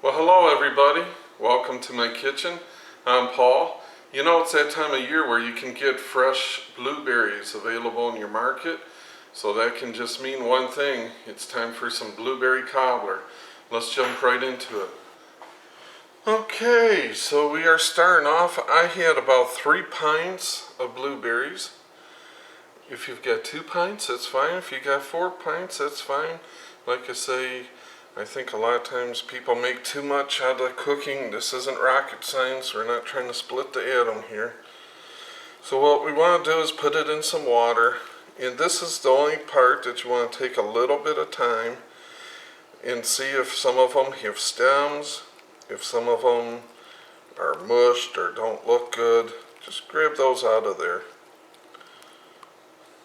Well, hello everybody. Welcome to my kitchen. I'm Paul. You know, it's that time of year where you can get fresh blueberries available in your market. So that can just mean one thing. It's time for some blueberry cobbler. Let's jump right into it. Okay, so we are starting off. I had about 3 pints of blueberries. If you've got 2 pints, that's fine. If you got 4 pints, that's fine. Like I say, I think a lot of times people make too much out of cooking. This isn't rocket science. We're not trying to split the atom here. So what we want to do is put it in some water. And this is the only part that you want to take a little bit of time and see if some of them have stems, if some of them are mushed or don't look good. Just grab those out of there.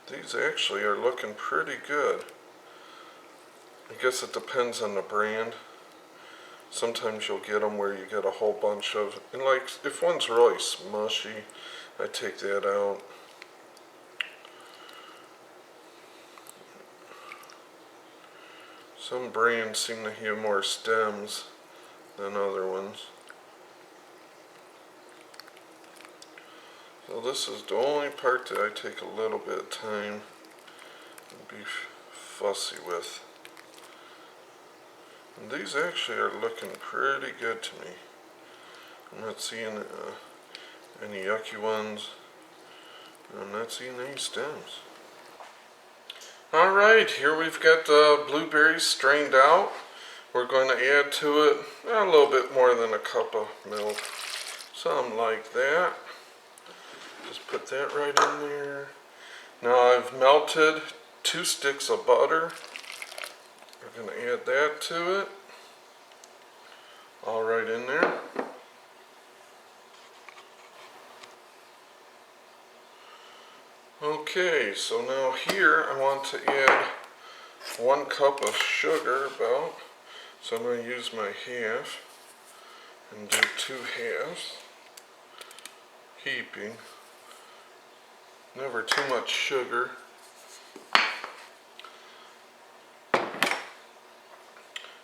These actually are looking pretty good. I guess it depends on the brand. Sometimes you'll get them where you get a whole bunch of, and like if one's really smushy, I take that out. Some brands seem to have more stems than other ones. So this is the only part that I take a little bit of time and be fussy with. And these actually are looking pretty good to me. I'm not seeing any yucky ones. I'm not seeing any stems. Alright, here we've got the blueberries strained out. We're going to add to it a little bit more than a cup of milk. Something like that. Just put that right in there. Now I've melted 2 sticks of butter. We're going to add that to it. All right in there. Okay, so now here I want to add 1 cup of sugar about. So I'm going to use my half and do 2 halves. Heaping. Never too much sugar.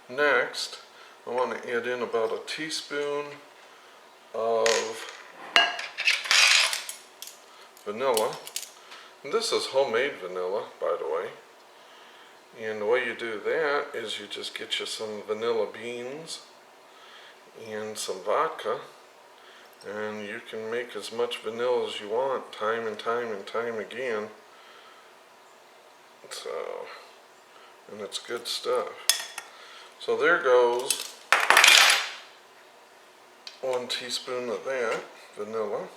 Next, I want to add in about a teaspoon of vanilla. And this is homemade vanilla, by the way. And the way you do that is you just get you some vanilla beans and some vodka, and you can make as much vanilla as you want, time and time and time again. So, and it's good stuff. So there goes 1 teaspoon of that vanilla.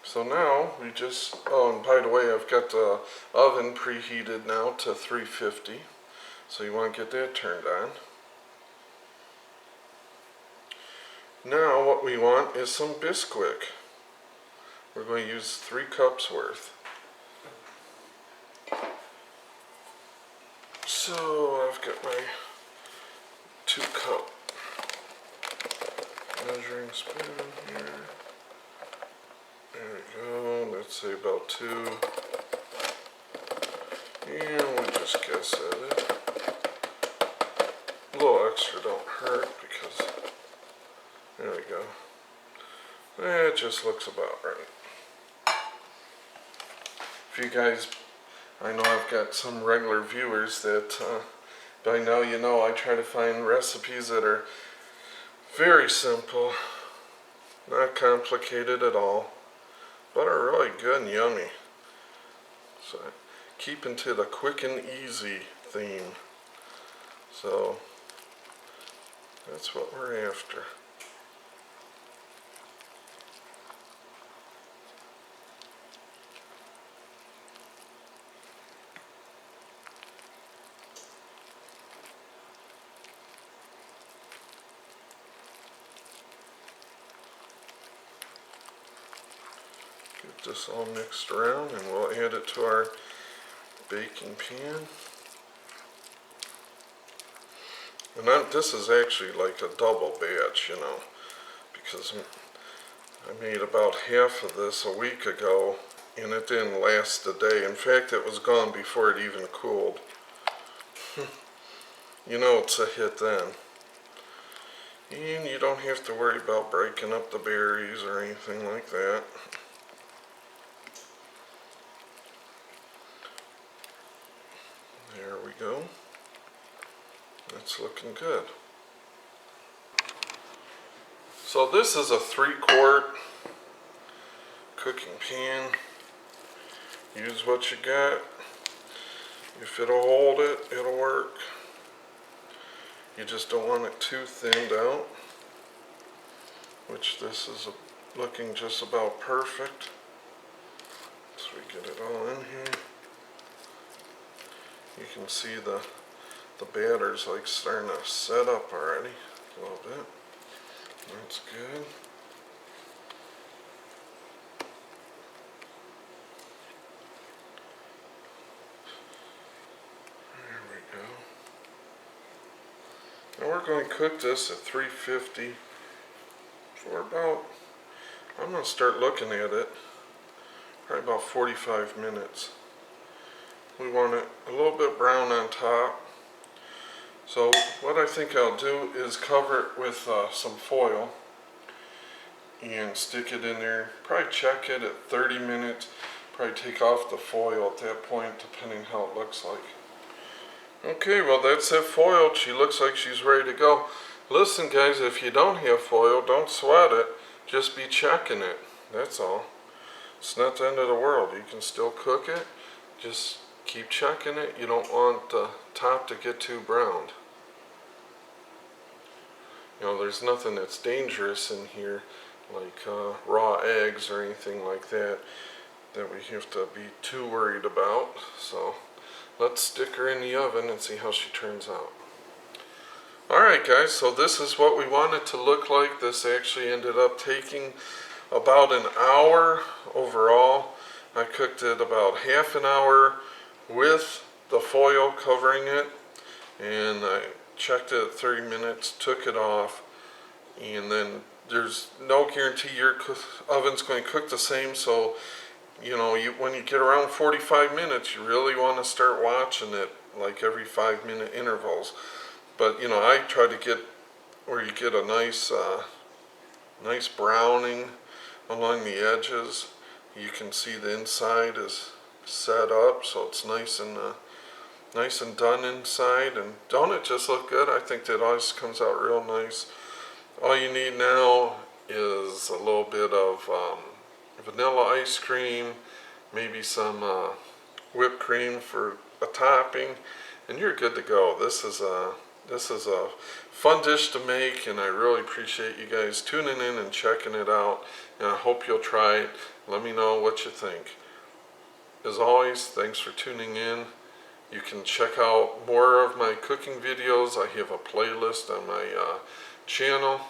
So now we just, oh, and by the way, I've got the oven preheated now to 350. So you want to get that turned on. Now what we want is some Bisquick. We're going to use 3 cups worth. So I've got my 2-cup measuring spoon here. There we go, let's say about 2. And we'll just guess at it. A little extra don't hurt because, there we go. That just looks about right. If you guys, I know I've got some regular viewers that by now you know I try to find recipes that are very simple, not complicated at all, but are really good and yummy. So keeping to the quick and easy theme. So that's what we're after. Get this all mixed around and we'll add it to our baking pan. And this is actually like a double batch, you know, because I made about half of this a week ago and it didn't last a day. In fact, it was gone before it even cooled. you know it's a hit then. And you don't have to worry about breaking up the berries or anything like that. There we go. That's looking good. So this is a 3-quart cooking pan. Use what you got. If it'll hold it, it'll work. You just don't want it too thinned out, which this is looking just about perfect. So we get it all in here. You can see the batter's like starting to set up already a little bit. That's good. There we go. Now we're going to cook this at 350 for about, I'm going to start looking at it, probably about 45 minutes. We want it a little bit brown on top. So what I think I'll do is cover it with some foil and stick it in there. Probably check it at 30 minutes. Probably take off the foil at that point, depending how it looks like. Okay, well that's it foiled. She looks like she's ready to go. Listen guys, if you don't have foil, don't sweat it. Just be checking it. That's all. It's not the end of the world. You can still cook it. Just keep checking it. You don't want the top to get too browned. You know, there's nothing that's dangerous in here, like raw eggs or anything like that, that we have to be too worried about. So let's stick her in the oven and see how she turns out. Alright guys, so this is what we want it to look like. This actually ended up taking about an hour overall. I cooked it about half an hour with the foil covering it, and I checked it at 30 minutes, took it off, and then there's no guarantee your oven's going to cook the same, so you know, when you get around 45 minutes, you really want to start watching it like every 5-minute intervals. But you know, I try to get where you get a nice nice browning along the edges. You can see the inside is set up, so it's nice and done inside. And don't it just look good? I think that always comes out real nice. All you need now is a little bit of vanilla ice cream, maybe some whipped cream for a topping, and you're good to go. This is a fun dish to make, and I really appreciate you guys tuning in and checking it out, and I hope you'll try it. Let me know what you think. As always, thanks for tuning in. You can check out more of my cooking videos. I have a playlist on my channel.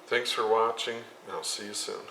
Thanks for watching, and I'll see you soon.